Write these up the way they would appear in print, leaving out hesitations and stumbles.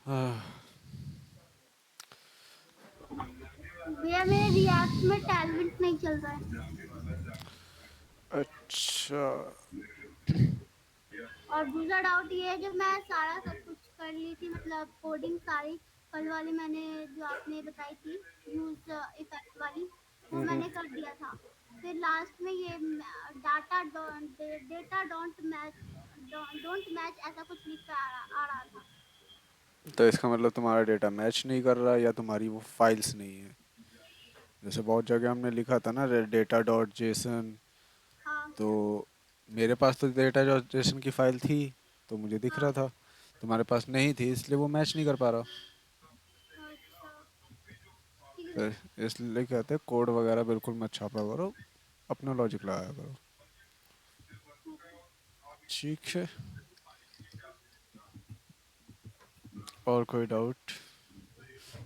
आह, भैया मेरे रिएक्ट में टैलेंट नहीं चल रहा है। अच्छा। और दूसरा डाउट ये है, जो मैं सारा सब कुछ कर ली थी, मतलब कोडिंग सारी कल वाली मैंने जो आपने बताई थी, यूज इफेक्ट वाली, वो हम्म। मैंने कर दिया था। फिर लास्ट में ये डेटा डोंट मैच ऐसा कुछ लिख कर आ रहा था। तो इसका मतलब तुम्हारा डेटा मैच नहीं कर रहा या तुम्हारी वो फाइल्स नहीं है। जैसे बहुत जगह हमने लिखा था ना डेटा डॉट जेसन। हाँ तो मेरे पास तो डेटा डॉट जेसन की फाइल थी, तो मुझे दिख रहा हाँ। था। तुम्हारे पास नहीं थी, इसलिए वो मैच नहीं कर पा रहा। अच्छा, ठीक है तो भैया। इसलिए कहते हैं कोड वगैरह बिल्कुल मत छापा करो, अपना लॉजिक लगाया करो। ठीक है। और कोई डाउट?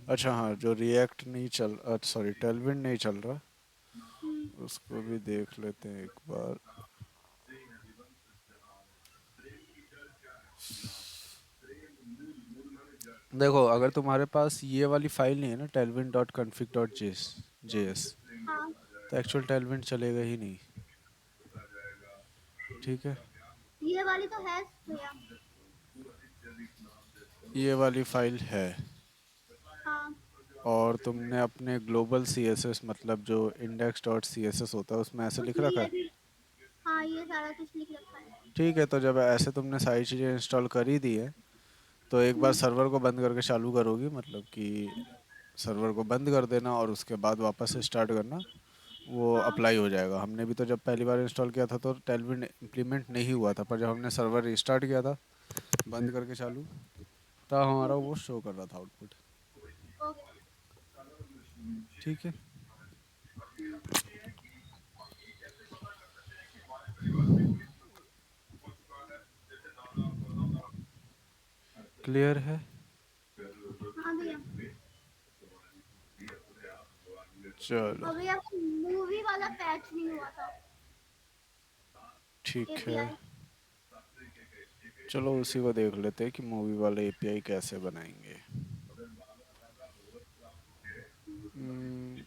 अच्छा हाँ, जो रिएक्ट नहीं चल, सॉरी, टेलविन नहीं चल रहा, हम्म, उसको भी देख लेते हैं एक बार। देखो, अगर तुम्हारे पास ये वाली फाइल नहीं है ना, Tailwind dot config dot JS, हाँ। तो एक्चुअल टेलविन चलेगा ही नहीं। ठीक है। ये वाली तो है भैया। ये वाली फाइल है। हाँ। और तुमने अपने ग्लोबल सीएसएस, मतलब जो इंडेक्स डॉट सीएसएस होता है, उसमें ऐसे लिख उसमें रखा ये है। भी, हाँ ये सारा कुछ लिख रखा है। ठीक है, तो जब ऐसे तुमने सारी चीज़ें इंस्टॉल कर ही दी है, तो एक बार हम्म, सर्वर को बंद करके चालू करोगी, मतलब कि सर्वर को बंद कर देना और उसके बाद वापस से स्टार्ट करना। वो हाँ। अप्लाई हो जाएगा। हमने भी तो जब पहली बार इंस्टॉल किया था तो टेलविन इम्प्लीमेंट नहीं हुआ था, पर जब हमने सर्वर रिस्टार्ट किया था बंद करके चालू, तब हमारा ओके। वो शो कर रहा था आउटपुट। ओके। ठीक है। क्लियर है। हाँ भैया। चलो। और भैया मूवी वाला पैच नहीं हुआ था, ठीक है। एपीआई। चलो उसी को देख लेते हैं कि मूवी वाले एपीआई कैसे बनाएंगे। हम्म,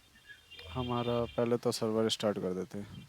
हमारा पहले तो सर्वर स्टार्ट कर देते हैं।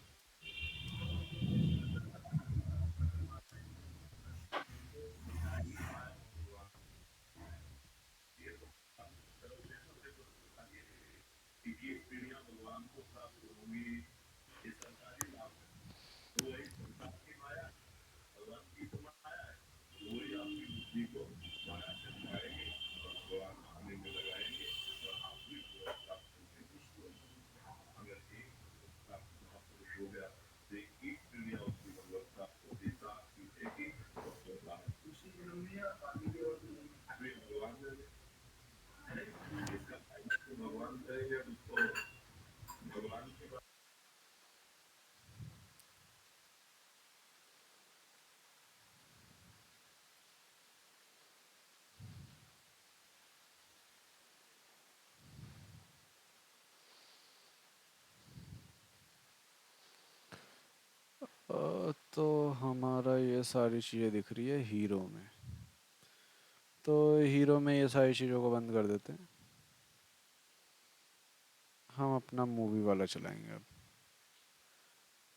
तो हमारा ये सारी चीज़ें दिख रही है हीरो में। तो हीरो में ये सारी चीज़ों को बंद कर देते हैं। हम अपना मूवी वाला चलाएंगे अब।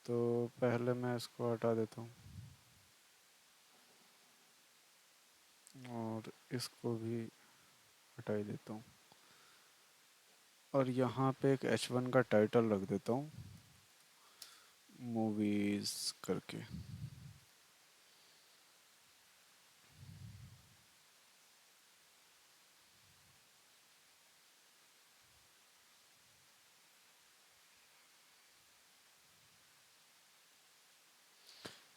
तो पहले मैं इसको हटा देता हूँ और इसको भी हटा ही देता हूँ। और यहाँ पे एक H1 का टाइटल रख देता हूँ, मूवीज़ करके।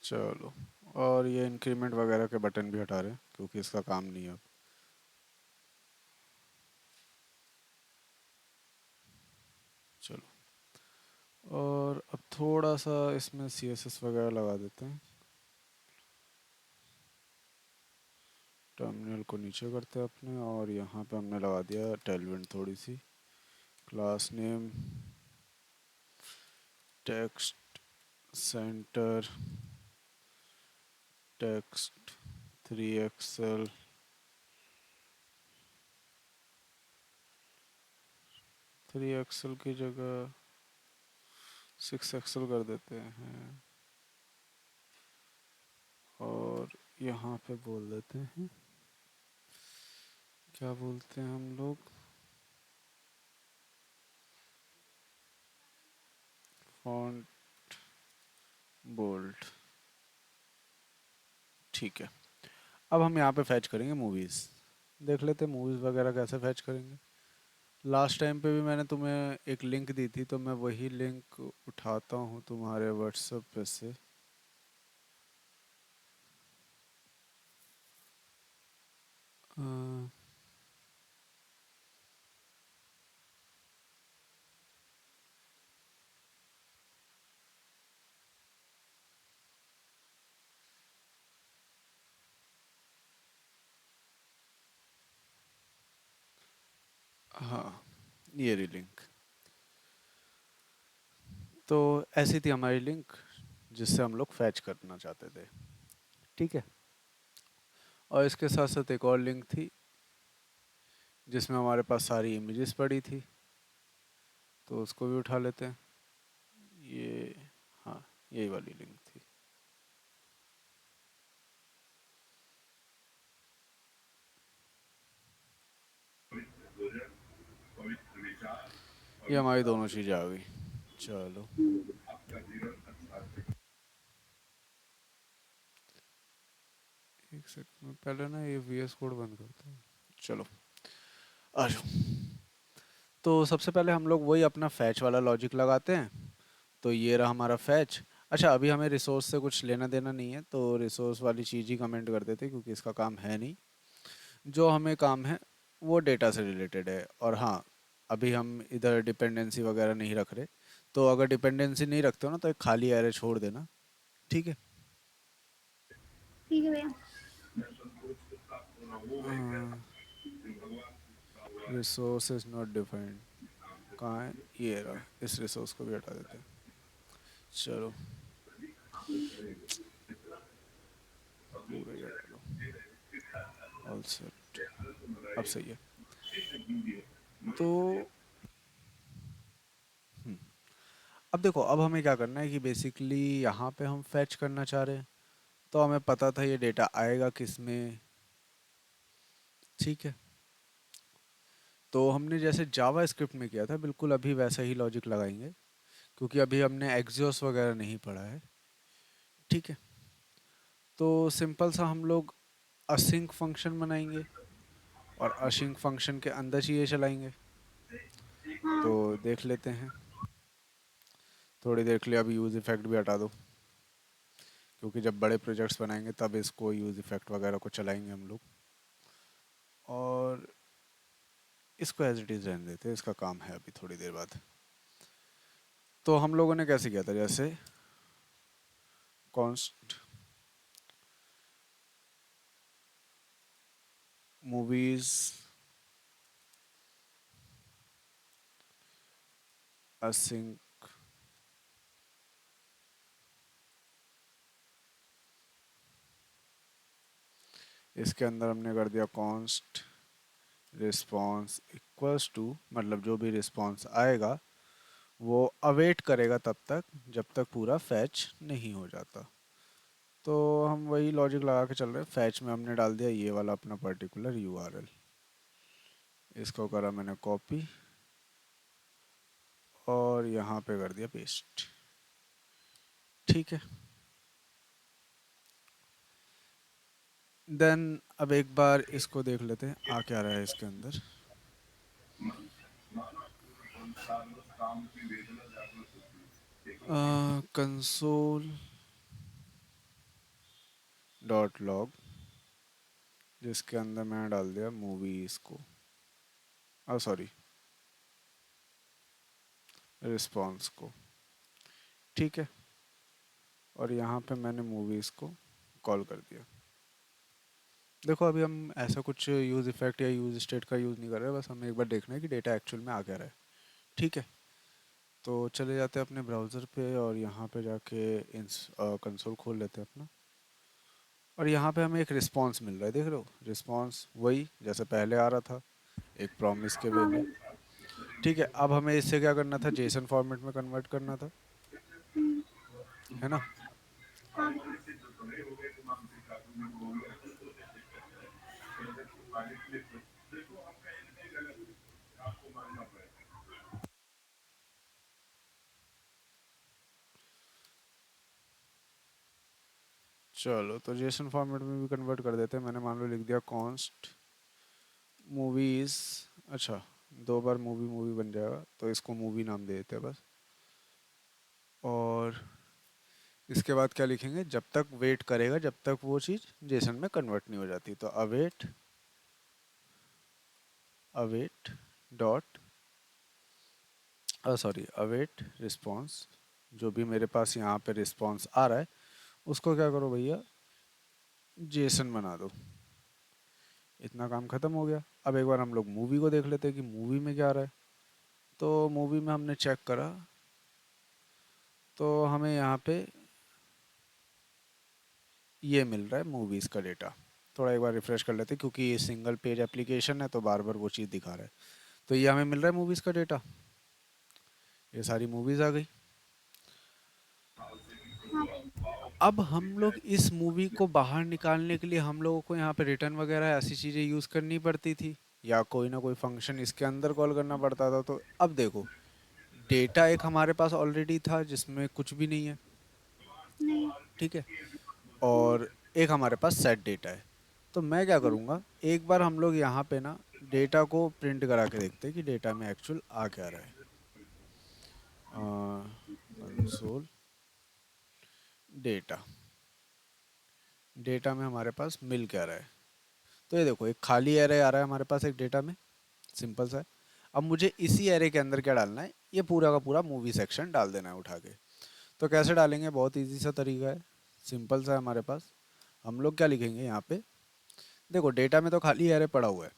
चलो। और ये इंक्रीमेंट वगैरह के बटन भी हटा रहे हैं क्योंकि इसका काम नहीं है अब। चलो। और अब थोड़ा सा इसमें CSS वगैरह लगा देते हैं। टर्मिनल को नीचे करते हैं अपने, और यहाँ पे हमने लगा दिया टेलविंड थोड़ी सी। Class name text center text 3 XL three XL की जगह सिक्स एक्सल कर देते हैं और यहाँ पे बोल देते हैं, क्या बोलते हैं हम लोग, फॉन्ट बोल्ड। ठीक है। अब हम यहाँ पे फैच करेंगे मूवीज़। देख लेते हैं मूवीज़ वगैरह कैसे फैच करेंगे। लास्ट टाइम पे भी मैंने तुम्हें एक लिंक दी थी, तो मैं वही लिंक उठाता हूँ तुम्हारे व्हाट्सएप पे से। अ, हाँ, ये रही लिंक। तो ऐसी थी हमारी लिंक जिससे हम लोग फैच करना चाहते थे। ठीक है। और इसके साथ साथ एक और लिंक थी जिसमें हमारे पास सारी इमेजेस पड़ी थी, तो उसको भी उठा लेते हैं। ये, हाँ, यही वाली लिंक थी। ये हमारी दोनों चीज़ें आ गई। चलो, एक सेकंड में पहले ना ये वी एस कोड बंद करते हैं। चलो, आ जाओ। तो सबसे पहले हम लोग वही अपना फैच वाला लॉजिक लगाते हैं। तो ये रहा हमारा फैच। अच्छा, अभी हमें रिसोर्स से कुछ लेना देना नहीं है, तो रिसोर्स वाली चीज़ ही कमेंट कर देते हैं क्योंकि इसका काम है नहीं। जो हमें काम है वो डेटा से रिलेटेड है। और हाँ, अभी हम इधर डिपेंडेंसी वगैरह नहीं रख रहे। तो अगर डिपेंडेंसी नहीं रखते हो ना, तो एक खाली एरे छोड़ देना। ठीक है। ठीक है भैया। रिसोर्स इज नॉट डिफाइंड, कहाँ है? ये रहा, इस रिसोर्स को भी हटा देते हैं। चलो, पूरा ही हटा दो। All set. अब सही है। तो हम्म, अब देखो, अब हमें क्या करना है कि बेसिकली यहाँ पे हम फैच करना चाह रहे हैं। तो हमें पता था ये डेटा आएगा किस में। ठीक है। तो हमने जैसे जावा स्क्रिप्ट में किया था, बिल्कुल अभी वैसा ही लॉजिक लगाएंगे क्योंकि अभी हमने एक्सियोस वगैरह नहीं पढ़ा है। ठीक है। तो सिंपल सा हम लोग असिंक फंक्शन बनाएंगे और असिंक फंक्शन के अंदर चीज़ें चलाएंगे। तो हाँ। देख लेते हैं। थोड़ी देर के लिए अब यूज़ इफ़ेक्ट भी हटा दो क्योंकि जब बड़े प्रोजेक्ट्स बनाएंगे तब इसको यूज़ इफ़ेक्ट वगैरह को चलाएंगे हम लोग। और इसको एज इट इज़ रहने देते हैं, इसका काम है अभी थोड़ी देर बाद। तो हम लोगों ने कैसे किया था, जैसे कॉन्स्ट मूवीज़ असिंक, इसके अंदर हमने कर दिया कॉन्स्ट रिस्पॉन्स इक्वल्स टू, मतलब जो भी रिस्पॉन्स आएगा वो अवेट करेगा तब तक जब तक पूरा फैच नहीं हो जाता। तो हम वही लॉजिक लगा के चल रहे हैं। फैच में हमने डाल दिया ये वाला अपना पर्टिकुलर यूआरएल। इसको करा मैंने कॉपी और यहाँ पे कर दिया पेस्ट। ठीक है। देन अब एक बार इसको देख लेते हैं आ क्या रहा है इसके अंदर। कंसोल डॉट लॉग, जिसके अंदर मैंने डाल दिया मूवीज़ को, सॉरी, रिस्पॉन्स को। ठीक है। और यहाँ पे मैंने मूवीज़ को कॉल कर दिया। देखो, अभी हम ऐसा कुछ यूज़ इफ़ेक्ट या यूज़ स्टेट का यूज़ नहीं कर रहे, बस हमें एक बार देखना है कि डेटा एक्चुअल में आ क्या रहा है। ठीक है। तो चले जाते हैं अपने ब्राउज़र पे और यहाँ पे जाके इंस कंसोल खोल लेते हैं अपना। और यहाँ पे हमें एक रिस्पांस मिल रहा है, देख रहे हो? रिस्पांस वही जैसे पहले आ रहा था, एक प्रॉमिस के वे हाँ में। भैया। ठीक है, अब हमें इससे क्या करना था, जेसन फॉर्मेट में कन्वर्ट करना था, हम्म, है ना। हाँ भैया। चलो तो जेसन फॉर्मेट में भी कन्वर्ट कर देते हैं। मैंने मान लो लिख दिया कॉन्स्ट मूवीज। अच्छा, दो बार मूवी मूवी बन जाएगा, तो इसको मूवी नाम दे देते हैं बस। और इसके बाद क्या लिखेंगे, जब तक वेट करेगा जब तक वो चीज़ जेसन में कन्वर्ट नहीं हो जाती, तो await, await dot, sorry await response, जो भी मेरे पास यहाँ पे रिस्पॉन्स आ रहा है उसको क्या करो भैया, जेसन बना दो। इतना काम खत्म हो गया। अब एक बार हम लोग मूवी को देख लेते हैं कि मूवी में क्या आ रहा है। तो मूवी में हमने चेक करा, तो हमें यहाँ पे ये मिल रहा है मूवीज़ का डेटा। थोड़ा एक बार रिफ्रेश कर लेते हैं, क्योंकि ये सिंगल पेज एप्लीकेशन है तो बार बार वो चीज़ दिखा रहा है। तो ये हमें मिल रहा है मूवीज़ का डेटा, ये सारी मूवीज़ आ गई। हाँ भैया। अब हम लोग इस मूवी को बाहर निकालने के लिए हम लोगों को यहाँ पे रिटर्न वगैरह ऐसी चीज़ें यूज़ करनी पड़ती थी, या कोई ना कोई फंक्शन इसके अंदर कॉल करना पड़ता था। तो अब देखो, डेटा एक हमारे पास ऑलरेडी था जिसमें कुछ भी नहीं है, नहीं। ठीक है, और एक हमारे पास सेट डेटा है। तो मैं क्या करूँगा, एक बार हम लोग यहाँ पे ना डेटा को प्रिंट करा के देखते हैं कि डेटा में एक्चुअल आ क्या रहा है। कंसोल डेटा, डेटा में हमारे पास मिल क्या रहा है। तो ये देखो, एक खाली एरे आ रहा है हमारे पास एक डेटा में, सिंपल सा है। अब मुझे इसी एरे के अंदर क्या डालना है, ये पूरा का पूरा मूवी सेक्शन डाल देना है उठा के। तो कैसे डालेंगे, बहुत इजी सा तरीका है, सिंपल सा है हमारे पास। हम लोग क्या लिखेंगे यहाँ पे, देखो डेटा में तो खाली एरे पड़ा हुआ है,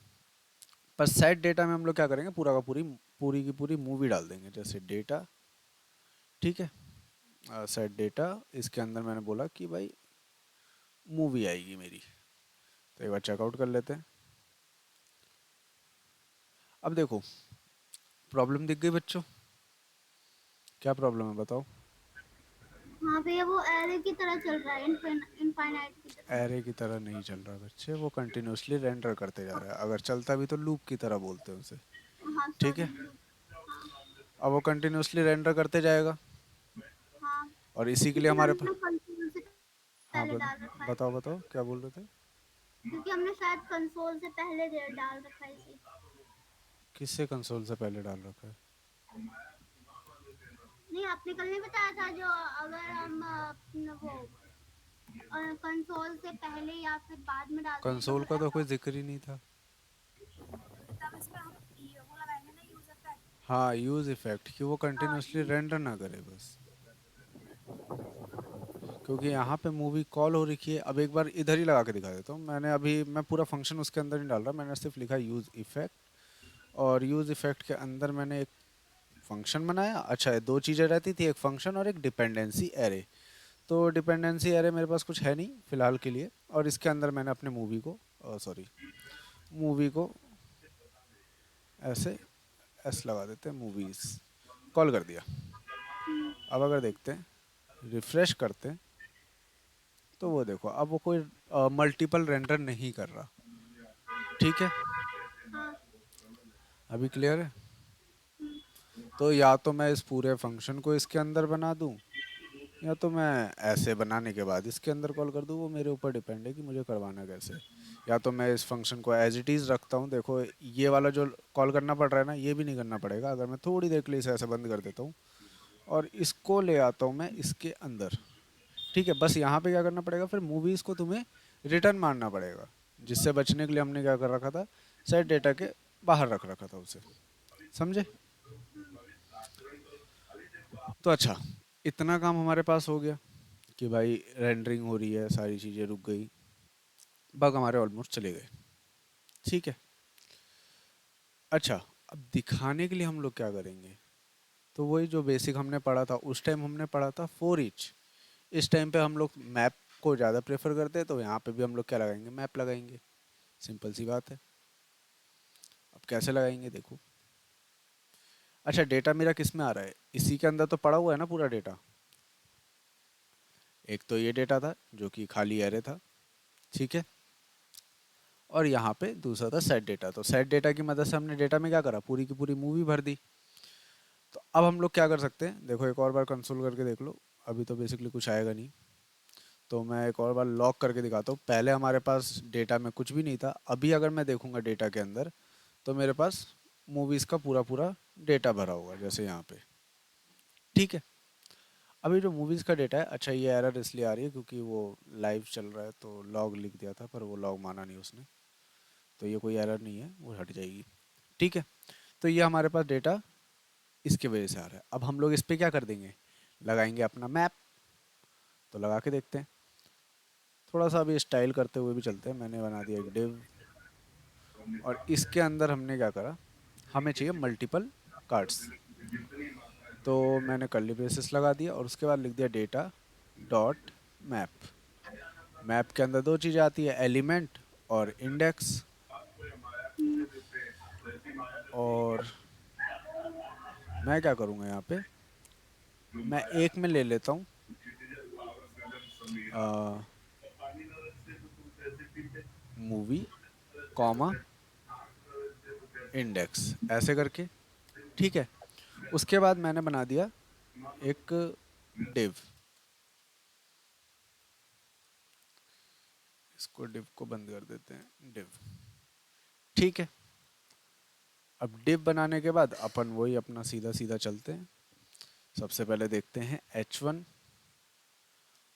पर सेट डेटा में हम लोग क्या करेंगे, पूरा का पूरी पूरी की पूरी मूवी डाल देंगे, जैसे डेटा, ठीक है। सेट डेटा, इसके अंदर मैंने बोला कि भाई मूवी आएगी मेरी। तो एक बार चेकआउट कर लेते हैं। अब देखो, प्रॉब्लम दिख गई बच्चों, क्या प्रॉब्लम है बताओ। हाँ भैया, वो एरे की तरह चल रहा है, इनफाइनाइट की तरह। एरे की तरह नहीं चल रहा बच्चे, वो कंटिन्यूसली रेंडर करते जा रहा है। अगर चलता भी तो लूप की तरह बोलते हैं उसे, हाँ ठीक सॉरी। है। हाँ। अब वो कंटिन्यूसली रेंडर करते जाएगा, हाँ, और इसी के लिए क्योंकि हमारे हमने पास, ना कंसोल से हाँ पहले डाल रखा है। बताओ बताओ क्या बोल रहे थे। क्योंकि हमने शायद कंसोल से पहले डाल रखा है इसे। किससे कंसोल से पहले डाल रखा है। नहीं, आपने कल नहीं बताया था जो अगर हम वो कंसोल से पहले या फिर बाद में डालते हैं तो कंसोल फिर का तो ऐसा कोई जिक्र ही नहीं था। तब इस पे हम ये वो लगाएंगे ना, यूजर पैक। हाँ, यूज इफेक्ट कि वो हाँ कंटिन्यूसली यूज। रेंडर ना करे बस, क्योंकि यहाँ पे मूवी कॉल हो रखी है। अब एक बार इधर ही लगा के दिखा देता हूँ। मैंने अभी, मैं पूरा फंक्शन उसके अंदर नहीं डाल रहा, मैंने सिर्फ लिखा यूज इफेक्ट, और यूज इफेक्ट के अंदर मैंने एक फंक्शन बनाया। अच्छा, ये दो चीज़ें रहती थी, एक फंक्शन और एक डिपेंडेंसी एरे। तो डिपेंडेंसी एरे मेरे पास कुछ है नहीं फिलहाल के लिए, और इसके अंदर मैंने अपने मूवी को, सॉरी मूवी को ऐसे एस लगा देते हैं, मूवीज़ कॉल कर दिया। अब अगर देखते हैं, रिफ्रेश करते हैं, तो वो देखो अब वो कोई मल्टीपल रेंडर नहीं कर रहा, ठीक है। हाँ। अभी क्लियर है। तो या तो मैं इस पूरे फंक्शन को इसके अंदर बना दूं, या तो मैं ऐसे बनाने के बाद इसके अंदर कॉल कर दूं, वो मेरे ऊपर डिपेंड है कि मुझे करवाना कैसे है। या तो मैं इस फंक्शन को एज इट इज़ रखता हूँ, देखो ये वाला जो कॉल करना पड़ रहा है ना, ये भी नहीं करना पड़ेगा अगर मैं थोड़ी देर के लिए इसे ऐसे बंद कर देता हूँ, और इसको ले आता हूँ मैं इसके अंदर, ठीक है। बस यहाँ पे क्या करना पड़ेगा, फिर मूवीज़ को तुम्हें रिटर्न मारना पड़ेगा, जिससे बचने के लिए हमने क्या कर रखा था, सेट डेटा के बाहर रख रखा था उसे, समझे। तो अच्छा, इतना काम हमारे पास हो गया कि भाई रेंडरिंग हो रही है, सारी चीज़ें रुक गई, बग हमारे ऑलमोस्ट चले गए, ठीक है। अच्छा, अब दिखाने के लिए हम लोग क्या करेंगे, तो वही जो बेसिक हमने पढ़ा था उस टाइम, हमने पढ़ा था फोर ईच। इस टाइम पे हम लोग मैप को ज़्यादा प्रेफर करते हैं, तो यहाँ पे भी हम लोग क्या लगाएंगे, मैप लगाएंगे, सिंपल सी बात है। अब कैसे लगाएंगे देखो, अच्छा, डेटा मेरा किस में आ रहा है, इसी के अंदर तो पड़ा हुआ है ना पूरा डेटा। एक तो ये डेटा था जो कि खाली एरे था, ठीक है। और यहाँ पे दूसरा था सेट डेटा, तो सेट डेटा की मदद से हमने डेटा में क्या करा, पूरी की पूरी मूवी भर दी। तो अब हम लोग क्या कर सकते हैं, देखो एक और बार कंसोल करके देख लो। अभी तो बेसिकली कुछ आएगा नहीं, तो मैं एक और बार लॉक करके दिखाता हूँ। पहले हमारे पास डेटा में कुछ भी नहीं था, अभी अगर मैं देखूंगा डेटा के अंदर, तो मेरे पास मूवीज़ का पूरा पूरा डेटा भरा होगा, जैसे यहाँ पे, ठीक है। अभी जो मूवीज़ का डेटा है, अच्छा ये एरर इसलिए आ रही है क्योंकि वो लाइव चल रहा है, तो लॉग लिख दिया था पर वो लॉग माना नहीं उसने, तो ये कोई एरर नहीं है, वो हट जाएगी, ठीक है। तो ये हमारे पास डेटा इसके वजह से आ रहा है। अब हम लोग इस पे क्या कर देंगे, लगाएंगे अपना मैप। तो लगा के देखते हैं, थोड़ा सा अभी स्टाइल करते हुए भी चलते हैं। मैंने बना दिया एक डिव, और इसके अंदर हमने क्या करा, हमें चाहिए मल्टीपल कार्ड्स। तो मैंने कर्ली ब्रेसेस लगा दिया और उसके बाद लिख दिया डेटा डॉट मैप। मैप के अंदर दो चीज़ें आती है, एलिमेंट और इंडेक्स। और मैं क्या करूँगा यहाँ पे, मैं एक में ले लेता हूँ मूवी कॉमा इंडेक्स, ऐसे करके, ठीक है। उसके बाद मैंने बना दिया एक डिव, इसको डिव को बंद कर देते हैं, डिव, ठीक है। अब डिव बनाने के बाद अपन वही अपना सीधा सीधा चलते हैं। सबसे पहले देखते हैं H1।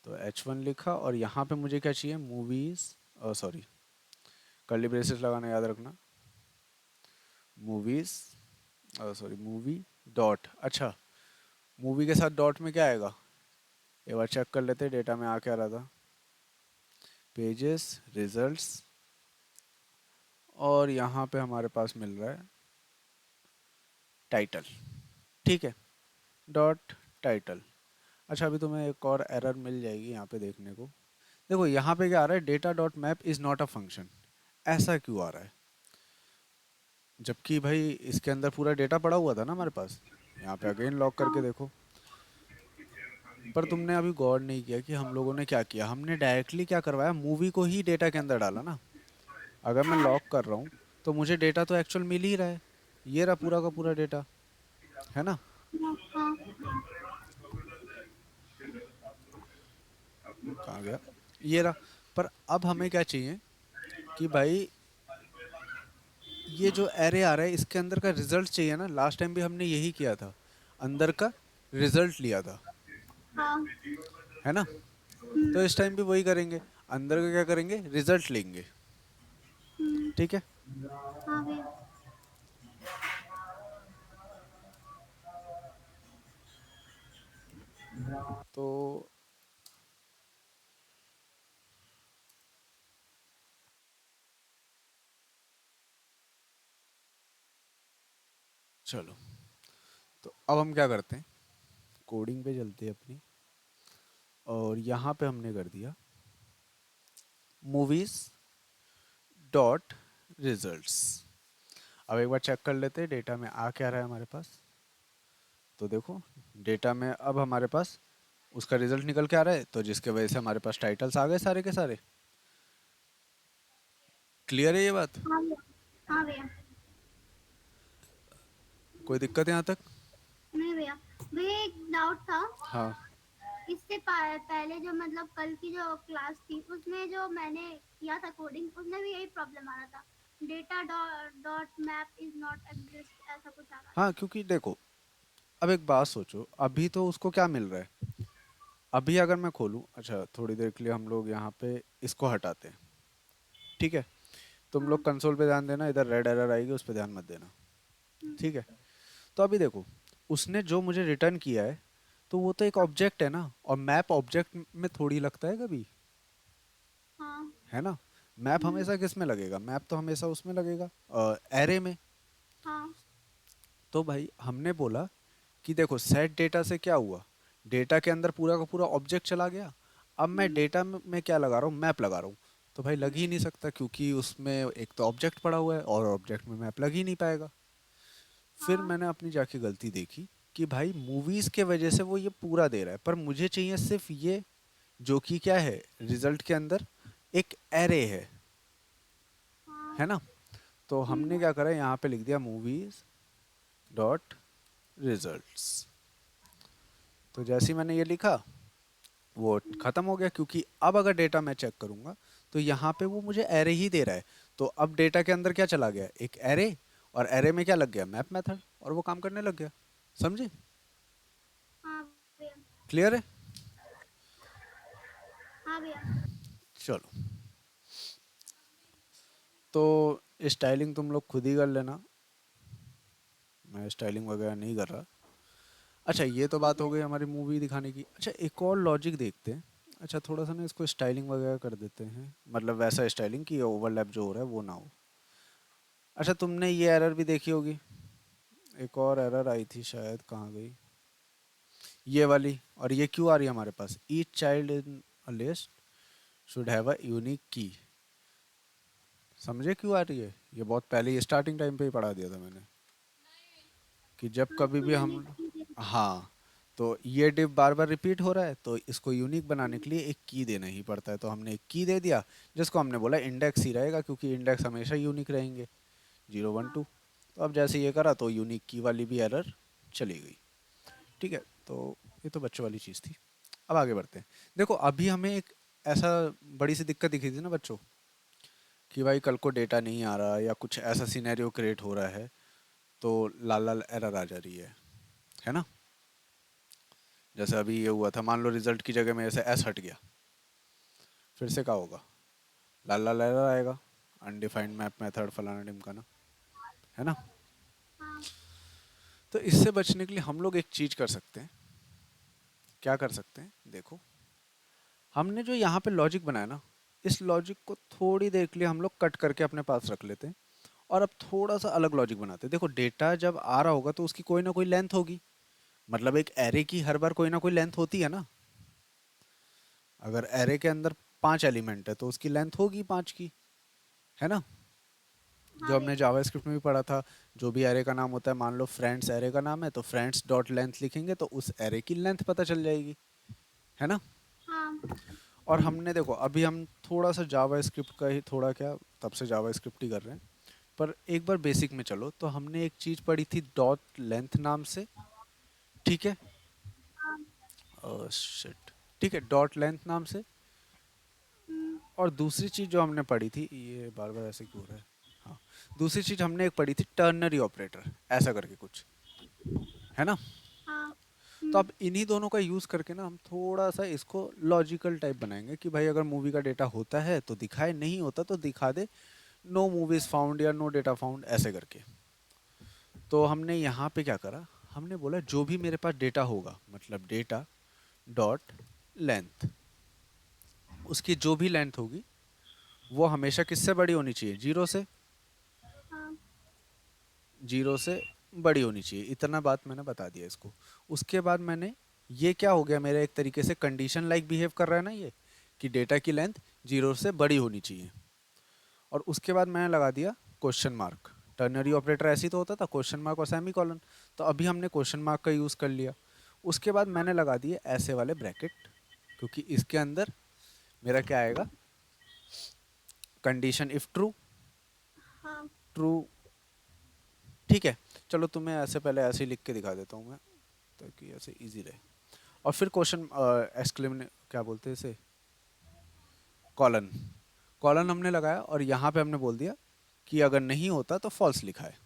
तो H1 लिखा, और यहाँ पे मुझे क्या चाहिए, मूवीज, सॉरी, कर्ली ब्रेसेस लगाना याद रखना, मूवीज, सॉरी मूवी डॉट, अच्छा मूवी के साथ डॉट में क्या आएगा, एक बार चेक कर लेते हैं डेटा में आ क्या रहा था, पेजेस, रिजल्ट्स, और यहाँ पे हमारे पास मिल रहा है टाइटल, ठीक है, डॉट टाइटल। अच्छा अभी तुम्हें एक और एरर मिल जाएगी यहाँ पे देखने को। देखो यहाँ पे क्या आ रहा है, data dot map is not a function, ऐसा क्यों आ रहा है, जबकि भाई इसके अंदर पूरा डेटा पड़ा हुआ था ना हमारे पास। यहाँ पे अगेन लॉक करके हाँ। देखो, पर तुमने अभी गौर नहीं किया कि हम लोगों ने क्या किया, हमने डायरेक्टली क्या करवाया, मूवी को ही डेटा के अंदर डाला ना। अगर मैं लॉक कर रहा हूँ तो मुझे डेटा तो एक्चुअल मिल ही रहा है, ये रहा पूरा का पूरा डेटा, है ना। हाँ। कहाँ गया, ये रहा। पर अब हमें क्या चाहिए कि भाई ये जो एरे आ रहा है इसके अंदर का रिजल्ट चाहिए ना, लास्ट टाइम भी हमने यही किया था, अंदर का रिजल्ट लिया था, हाँ। है ना। तो इस टाइम भी वही करेंगे, अंदर का क्या करेंगे, रिजल्ट लेंगे, ठीक है। हाँ भैया। तो चलो, तो अब हम क्या करते हैं, कोडिंग पे चलते हैं अपनी, और यहाँ पे हमने कर दिया मूवीज डॉट रिजल्ट्स। अब एक बार चेक कर लेते हैं डेटा में आ क्या रहा है हमारे पास। तो देखो डेटा में अब हमारे पास उसका रिजल्ट निकल के आ रहा है, तो जिसके वजह से हमारे पास टाइटल्स आ गए सारे के सारे। क्लियर है ये बात, हाँ भैया। हाँ भैया। कोई दिक्कत है यहाँ तक। नहीं भैया। भैया एक डाउट था। हाँ इससे पहले जो मतलब कल की जो क्लास थी उसमें जो मैंने किया था कोडिंग उसमें भी यही प्रॉब्लम आ रहा था। Data dot map is not exist ऐसा कुछ आ रहा था। हाँ, क्योंकि देखो अब एक बात सोचो, अभी तो उसको क्या मिल रहा है, अभी अगर मैं खोलूँ, अच्छा थोड़ी देर के लिए हम लोग यहाँ पे इसको हटाते हैं, ठीक है। तुम लोग हाँ। कंसोल पे ध्यान देना, इधर रेड एरर आएगी उस पर ध्यान मत देना, ठीक है। तो अभी देखो उसने जो मुझे रिटर्न किया है, तो वो तो एक ऑब्जेक्ट है ना, और मैप ऑब्जेक्ट में थोड़ी लगता है कभी, हाँ। है ना। मैप हम्म, हमेशा किस में लगेगा, मैप तो हमेशा उसमें लगेगा, एरे में। हाँ। तो भाई हमने बोला कि देखो सेट डेटा से क्या हुआ, डेटा के अंदर पूरा का पूरा ऑब्जेक्ट चला गया। अब मैं हम्म, डेटा में क्या लगा रहा हूँ, मैप लगा रहा हूँ। तो भाई लग ही नहीं सकता, क्योंकि उसमें एक तो ऑब्जेक्ट पड़ा हुआ है और ऑब्जेक्ट में मैप लग ही नहीं पाएगा। फिर हाँ मैंने अपनी जाके गलती देखी कि भाई मूवीज के वजह से वो ये पूरा दे रहा है, पर मुझे चाहिए सिर्फ ये, जो कि क्या है, रिजल्ट के अंदर एक एरे हाँ। है ना। तो हमने हम्म। क्या करा, यहाँ पे लिख दिया मूवीज डॉट रिजल्ट्स। तो जैसे ही मैंने ये लिखा, वो खत्म हो गया, क्योंकि अब अगर डेटा मैं चेक करूंगा तो यहाँ पे वो मुझे एरे ही दे रहा है। तो अब डेटा के अंदर क्या चला गया, एक एरे, और एरे में क्या लग गया, मैप मेथड, और वो काम करने लग गया। समझे? हाँ भैया। क्लियर है? हाँ भैया। चलो, तो स्टाइलिंग तुम लोग खुद ही कर लेना, मैं स्टाइलिंग वगैरह नहीं कर रहा। अच्छा, ये तो बात ओके। हो गई हमारी मूवी दिखाने की। अच्छा, एक और लॉजिक देखते हैं। अच्छा, थोड़ा सा ना इसको स्टाइलिंग वगैरह कर देते हैं, मतलब वैसा स्टाइलिंग कि ओवरलैप जो हो रहा है वो ना हो। अच्छा, तुमने ये एरर भी देखी होगी, एक और एरर आई थी शायद, कहाँ गई, ये वाली। और ये क्यों आ रही है हमारे पास, each child in a list should have a unique key. समझे क्यों आ रही है? ये बहुत पहले ही स्टार्टिंग टाइम पे ही पढ़ा दिया था मैंने, कि जब हाँ, कभी इसको भी यूनिक हम, की दे। हाँ, तो ये डिव बार बार रिपीट हो रहा है, तो इसको यूनिक बनाने के लिए एक की देना ही पड़ता है। तो हमने एक की दे दिया, जिसको हमने बोला इंडेक्स ही रहेगा, क्योंकि इंडेक्स हमेशा यूनिक रहेंगे, 0 1 2। हाँ। तो अब जैसे ये करा तो यूनिक की वाली भी एरर चली गई। ठीक है, तो ये तो बच्चों वाली चीज़ थी। अब आगे बढ़ते हैं। देखो, अभी हमें एक ऐसा बड़ी सी दिक्कत दिखी थी ना बच्चों, कि भाई कल को डेटा नहीं आ रहा या कुछ ऐसा सिनेरियो क्रिएट हो रहा है, तो लाल लाल एरर आ जा रही है ना। जैसे अभी ये हुआ था, मान लो रिजल्ट की जगह में ऐसे एस हट गया, फिर से क्या होगा, लाल लाल एरर आएगा, अनडिफाइंड मैप मेथड फलाना ढिमकाना, है ना। हाँ। तो इससे बचने के लिए हम लोग एक चीज कर सकते हैं। क्या कर सकते हैं, देखो, हमने जो यहाँ पे लॉजिक बनाया ना, इस लॉजिक को थोड़ी देर के लिए हम लोग कट करके अपने पास रख लेते हैं, और अब थोड़ा सा अलग लॉजिक बनाते हैं। देखो, डेटा जब आ रहा होगा तो उसकी कोई ना कोई लेंथ होगी, मतलब एक एरे की हर बार कोई ना कोई लेंथ होती है ना। अगर एरे के अंदर 5 एलिमेंट है तो उसकी लेंथ होगी 5 की, है ना। हाँ जो हमने भैया। जावास्क्रिप्ट में भी पढ़ा था, जो भी एरे का नाम होता है, मान लो फ्रेंड्स एरे का नाम है, तो फ्रेंड्स डॉट लेंथ लिखेंगे तो उस एरे की लेंथ पता चल जाएगी, है ना। हाँ। और हमने देखो, अभी हम थोड़ा सा जावास्क्रिप्ट का ही थोड़ा क्या, तब से जावास्क्रिप्ट ही कर रहे हैं, पर एक बार बेसिक में चलो, तो हमने एक चीज़ पढ़ी थी डॉट लेंथ नाम से, ठीक है। हाँ। शिट, ठीक है, डॉट लेंथ नाम से। हम्म। और दूसरी चीज़ जो हमने पढ़ी थी, ये बार बार ऐसे क्यों हो रहा है, हाँ, दूसरी चीज़ हमने एक पढ़ी थी टर्नरी ऑपरेटर, ऐसा करके कुछ, है ना। हाँ। तो अब इन्हीं दोनों का यूज़ करके ना हम थोड़ा सा इसको लॉजिकल टाइप बनाएंगे, कि भाई अगर मूवी का डेटा होता है तो दिखाए, नहीं होता तो दिखा दे नो मूवीज फाउंड या नो डेटा फाउंड, ऐसे करके। तो हमने यहाँ पे क्या करा, हमने बोला जो भी मेरे पास डेटा होगा, मतलब डेटा डॉट लेंथ, उसकी जो भी लेंथ होगी वो हमेशा किससे बड़ी होनी चाहिए, 0 से, हाँ। 0 से बड़ी होनी चाहिए। इतना बात मैंने बता दिया इसको। उसके बाद मैंने, ये क्या हो गया, मेरा एक तरीके से कंडीशन लाइक बिहेव कर रहा है ना ये, कि डेटा की लेंथ 0 से बड़ी होनी चाहिए। और उसके बाद मैंने लगा दिया क्वेश्चन मार्क। टर्नरी ऑपरेटर ऐसे ही तो होता था, क्वेश्चन मार्क और सेमी कॉलन। तो अभी हमने क्वेश्चन मार्क का यूज़ कर लिया। उसके बाद मैंने लगा दिए ऐसे वाले ब्रैकेट, क्योंकि इसके अंदर मेरा क्या आएगा, कंडीशन इफ ट्रू, हाँ। ट्रू, ठीक है। चलो, तुम्हें ऐसे पहले ऐसे ही लिख के दिखा देता हूँ मैं, ताकि ऐसे इजी रहे। और फिर क्वेश्चन एक्सक्लेम, क्या बोलते हैं इसे, कॉलन। कॉलन हमने लगाया, और यहाँ पे हमने बोल दिया कि अगर नहीं होता तो फॉल्स लिखा है।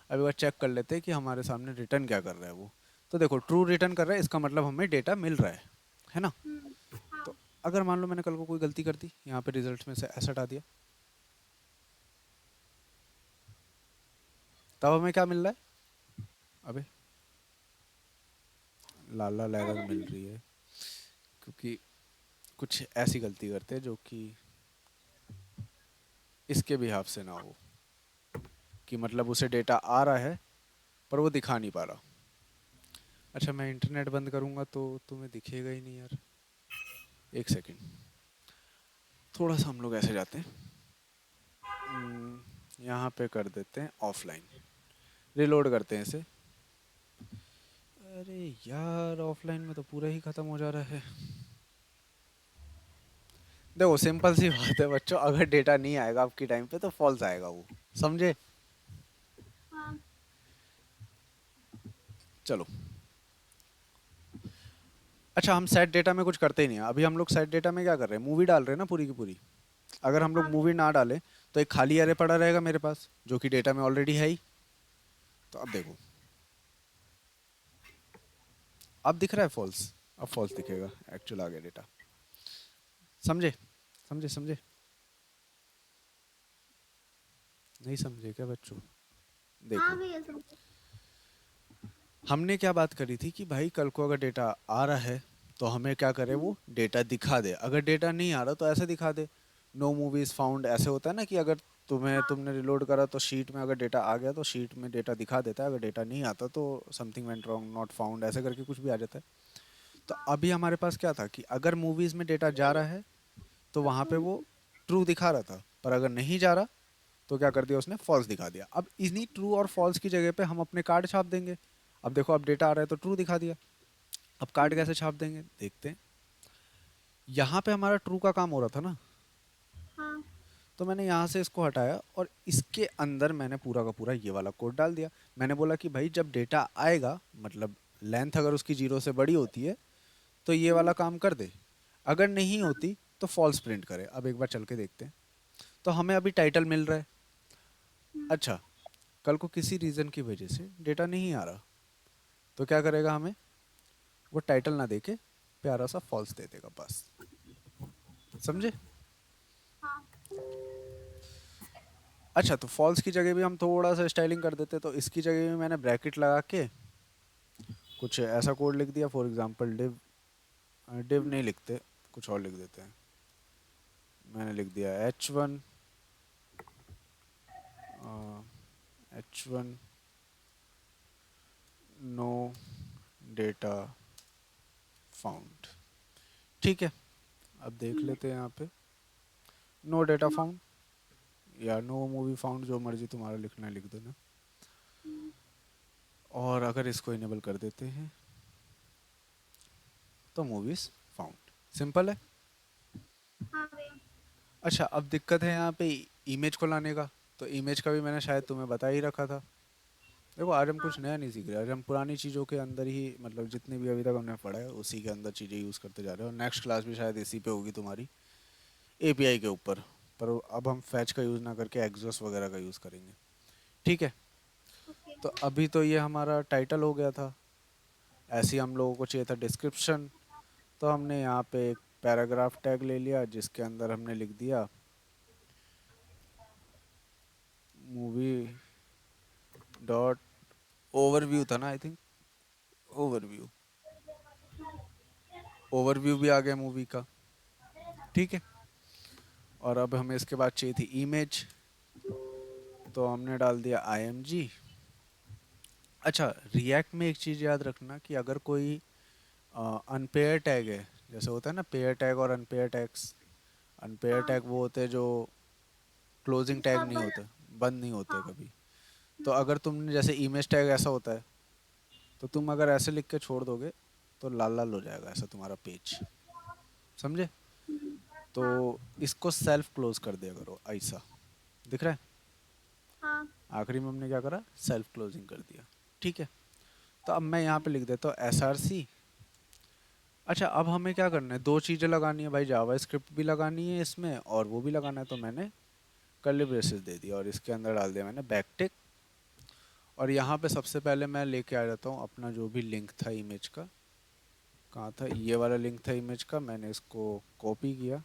अब एक बार चेक कर लेते हैं कि हमारे सामने रिटर्न क्या कर रहा है वो। तो देखो, ट्रू रिटर्न कर रहा है, इसका मतलब हमें डेटा मिल रहा है ना। हाँ। तो अगर मान लो मैंने कल को कोई गलती कर दी, यहाँ पे रिजल्ट में से ऐसा हटा दिया, तब हमें क्या मिल रहा है, अबे लाल लाल एरर एरर मिल में। रही है, क्योंकि कुछ ऐसी गलती करते हैं जो कि इसके भी हाफ से ना हो, कि मतलब उसे डेटा आ रहा है पर वो दिखा नहीं पा रहा। अच्छा, मैं इंटरनेट बंद करूंगा तो तुम्हें दिखेगा ही नहीं यार, एक सेकेंड। थोड़ा सा हम लोग ऐसे जाते हैं, यहाँ पे कर देते हैं ऑफलाइन, रिलोड करते हैं इसे। अरे यार, ऑफलाइन में तो पूरा ही खत्म हो जा रहा है। देखो सिंपल सी बात है बच्चों, अगर डेटा नहीं आएगा आपकी टाइम पे तो फॉल्स आएगा वो, समझे? हाँ। चलो। अच्छा, हम सेट डेटा में कुछ करते ही नहीं है अभी। हम लोग सेट डेटा में क्या कर रहे हैं, मूवी डाल रहे हैं ना पूरी की पूरी। अगर हम लोग हाँ मूवी भैया। ना डालें तो एक खाली एरे पड़ा रहेगा मेरे पास, जो कि डेटा में ऑलरेडी है ही। तो अब देखो, अब दिख रहा है फॉल्स। अब फॉल्स दिखेगा, एक्चुअल आ गया डेटा। समझे? समझे समझे? नहीं समझे क्या बच्चों? हाँ देखो, भैया समझे। हमने क्या बात करी थी कि भाई कल को अगर डेटा आ रहा है तो हमें क्या करे, वो डेटा दिखा दे। अगर डेटा नहीं आ रहा तो ऐसे दिखा दे, नो मूवीज फाउंड। ऐसे होता है ना कि अगर हाँ तुमने रिलोड करा तो शीट में अगर डेटा आ गया तो शीट में डेटा दिखा देता है, अगर डेटा नहीं आता तो something went wrong, not found, ऐसे करके कुछ भी आ जाता है। तो हाँ। अभी हमारे पास क्या था कि अगर मूवीज में डेटा जा रहा है तो वहां पे वो ट्रू दिखा रहा था, पर अगर नहीं जा रहा तो क्या कर दिया उसने, फॉल्स दिखा दिया। अब इन्हीं ट्रू और फॉल्स की जगह पे हम अपने कार्ड छाप देंगे। अब देखो, अब डेटा आ रहा है तो ट्रू दिखा दिया। अब कार्ड कैसे छाप देंगे देखते हैं। यहाँ पे हमारा ट्रू का काम हो रहा था ना, हाँ। तो मैंने यहाँ से इसको हटाया और इसके अंदर मैंने पूरा का पूरा ये वाला कोड डाल दिया। मैंने बोला कि भाई जब डेटा आएगा, मतलब लेंथ अगर उसकी जीरो से बड़ी होती है तो ये वाला काम कर दे, अगर नहीं हाँ। होती तो फॉल्स प्रिंट करे। अब एक बार चल के देखते हैं। तो हमें अभी टाइटल मिल रहा है। अच्छा, कल को किसी रीज़न की वजह से डेटा नहीं आ रहा तो क्या करेगा हमें, वो टाइटल ना देके प्यारा सा फॉल्स दे देगा बस। समझे? हाँ। अच्छा, तो फॉल्स की जगह भी हम थोड़ा सा स्टाइलिंग कर देते, तो इसकी जगह भी मैंने ब्रैकेट लगा के कुछ ऐसा कोड लिख दिया। फॉर एग्जांपल डिव, डिव नहीं लिखते, कुछ और लिख देते हैं। मैंने लिख दिया H1 नो डेटा फाउंड। ठीक है, अब देख लेते हैं यहाँ पे, नो डेटा फाउंड या नो मूवी फाउंड, जो मर्जी तुम्हारा लिखना है लिख देना। और अगर इसको इनेबल कर देते हैं तो मूवीज फाउंड, सिंपल है। हाँ भैया। अच्छा, अब दिक्कत है यहाँ पे इमेज को लाने का। तो इमेज का भी मैंने शायद तुम्हें बता ही रखा था। देखो, आज हम हाँ। कुछ नया नहीं सीख रहे, आज हम पुरानी चीज़ों के अंदर ही, मतलब जितने भी अभी तक हमने पढ़ा है उसी के अंदर चीज़ें यूज़ करते जा रहे हैं। और नेक्स्ट क्लास भी शायद इसी पे होगी तुम्हारी, एपीआई के ऊपर। पर अब हम फैच का यूज़ ना करके एग्जॉस्ट वगैरह का यूज़ करेंगे। ठीक है। ओके। तो अभी तो ये हमारा टाइटल हो गया था। ऐसे ही हम लोगों को चाहिए था डिस्क्रिप्शन। तो हमने यहाँ पे एक पैराग्राफ टैग ले लिया जिसके अंदर हमने लिख दिया मूवी डॉट ओवरव्यू, था ना आई थिंक, ओवरव्यू। ओवरव्यू भी आ गया मूवी का। ठीक है। और अब हमें इसके बाद चाहिए थी इमेज, तो हमने डाल दिया IMG। अच्छा, रिएक्ट में एक चीज़ याद रखना कि अगर कोई अनपेयर टैग है, जैसे होता है ना पेयर टैग और अनपेयर टैग्स। अनपेयर हाँ। टैग वो होते हैं जो क्लोजिंग टैग नहीं डबल। होते, बंद नहीं होते हाँ। कभी। तो अगर तुमने जैसे इमेज टैग ऐसा होता है, तो तुम अगर ऐसे लिख के छोड़ दोगे तो लाल लाल हो जाएगा ऐसा तुम्हारा पेज। समझे? तो हाँ। इसको सेल्फ क्लोज कर दिया करो ऐसा। दिख रहा है? हाँ। आखिरी में हमने क्या करा, सेल्फ क्लोजिंग कर दिया। ठीक है। तो अब मैं यहाँ पे लिख देता हूँ SRC। अच्छा, अब हमें क्या करना है, दो चीज़ें लगानी है भाई, जावा स्क्रिप्ट भी लगानी है इसमें और वो भी लगाना है। तो मैंने कर्ली ब्रेसेस दे दिया और इसके अंदर डाल दिया मैंने बैकटिक। और यहाँ पे सबसे पहले मैं लेके आ जाता हूँ अपना जो भी लिंक था इमेज का। कहाँ था, ये वाला लिंक था इमेज का, मैंने इसको कॉपी किया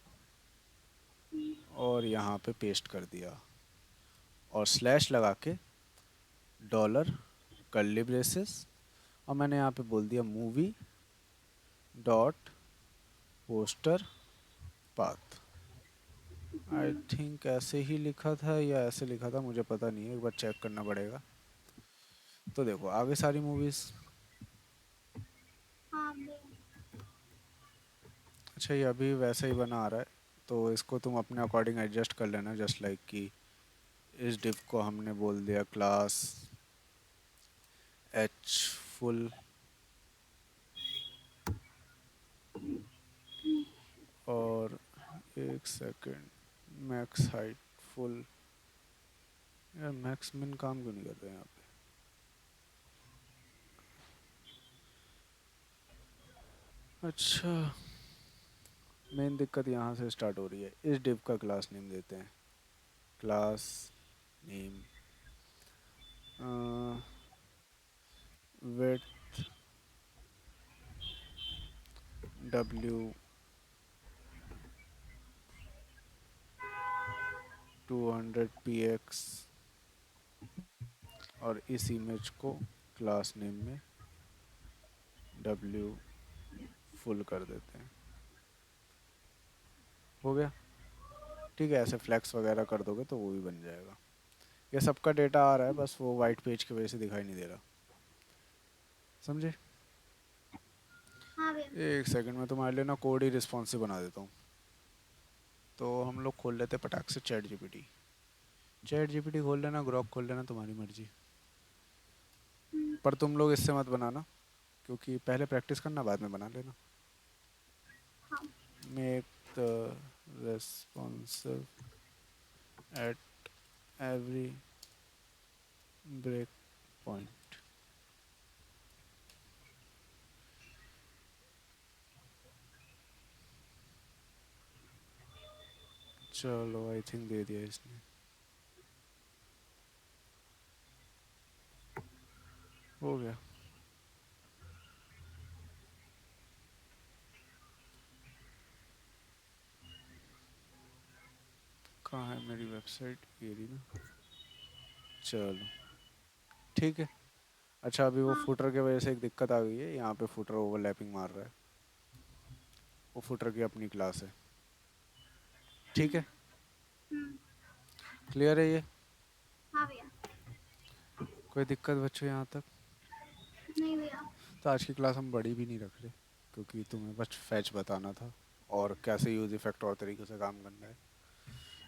और यहाँ पे पेस्ट कर दिया। और स्लैश लगा के डॉलर कर्ली ब्रेसेस, और मैंने यहाँ पे बोल दिया movie dot poster path. I think ऐसे ही लिखा था या ऐसे लिखा था, मुझे पता नहीं है, एक बार चेक करना पड़ेगा। तो देखो आगे सारी मूवीज़। हाँ भैया। अच्छा, ये अभी वैसे ही बना आ रहा है, तो इसको तुम अपने अकॉर्डिंग एडजस्ट कर लेना। जस्ट लाइक कि इस डिव को हमने बोल दिया क्लास एच फुल और एक सेकंड मैक्स हाइट फुल। यार मैक्स मिन काम क्यों नहीं कर रहे हैं यहाँ पे? अच्छा, मेन दिक्कत यहाँ से स्टार्ट हो रही है। इस डिव का क्लास नेम देते हैं। Class name with w 200 px और इस इमेज को क्लास नेम में w फुल कर देते हैं। हो गया। ठीक है, ऐसे फ्लैक्स वगैरह कर दोगे तो वो भी बन जाएगा। ये सबका डेटा आ रहा है, बस वो वाइट पेज की वजह से दिखाई नहीं दे रहा। समझे? हाँ भैया। एक सेकंड में तुम्हारे लिए ना कोड ही रिस्पॉन्सिव बना देता हूँ। तो हम लोग खोल लेते हैं पटाख से चैट जीपीटी। चैट जीपीटी खोल लेना, ग्रॉक खोल लेना, तुम्हारी मर्जी। हम्म, पर तुम लोग इससे मत बनाना, क्योंकि पहले प्रैक्टिस करना, बाद में बना लेना। हाँ। Make the responsive at every break point। चलो, आई थिंक दे दिया इसने। हो गया। कहाँ है मेरी वेबसाइट? ये रही ना। चलो, ठीक है। अच्छा, अभी वो हाँ। फुटर की वजह से एक दिक्कत आ गई है, यहाँ पे फुटर ओवरलैपिंग मार रहा है। वो फुटर की अपनी क्लास है। ठीक है, हम्म, क्लियर है ये? हाँ भैया। कोई दिक्कत बच्चों यहाँ तक? नहीं भैया। तो आज की क्लास हम बड़ी भी नहीं रख रहे, क्योंकि तुम्हें बस फैच बताना था और कैसे यूज इफेक्ट और तरीके से काम करना है।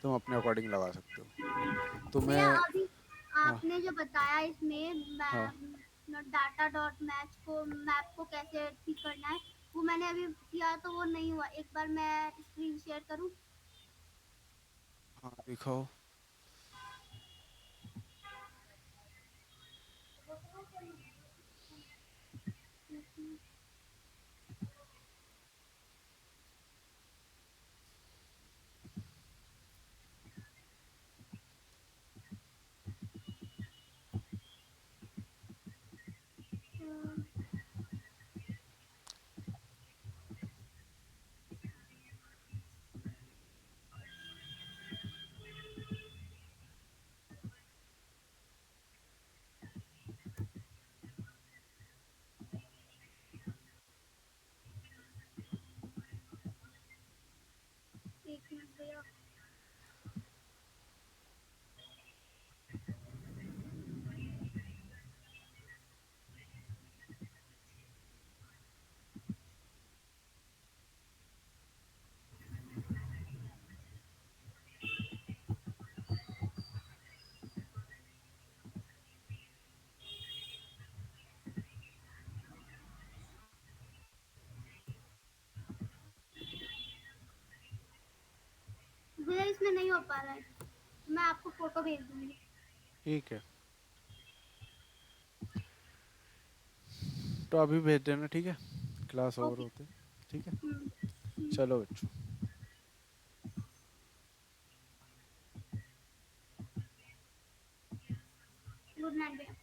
तुम अपने अकॉर्डिंग लगा सकते हो। भैया तुम्हें। अभी हाँ, आपने जो बताया इसमें हाँ, डाटा डॉट मैच को मैप को कैसे ठीक करना है, वो मैंने अभी किया तो वो नहीं हुआ। एक बार मैं स्क्रीन शेयर करूँ? हाँ, दिखाओ। एक मिनट भैया। भैया इसमें नहीं हो पा रहा है, मैं आपको फोटो भेज दूंगी। ठीक है, तो अभी भेज देना, ठीक है? Class over okay. होते। ठीक है, हम्म, चलो बच्चों। गुड नाइट भैया।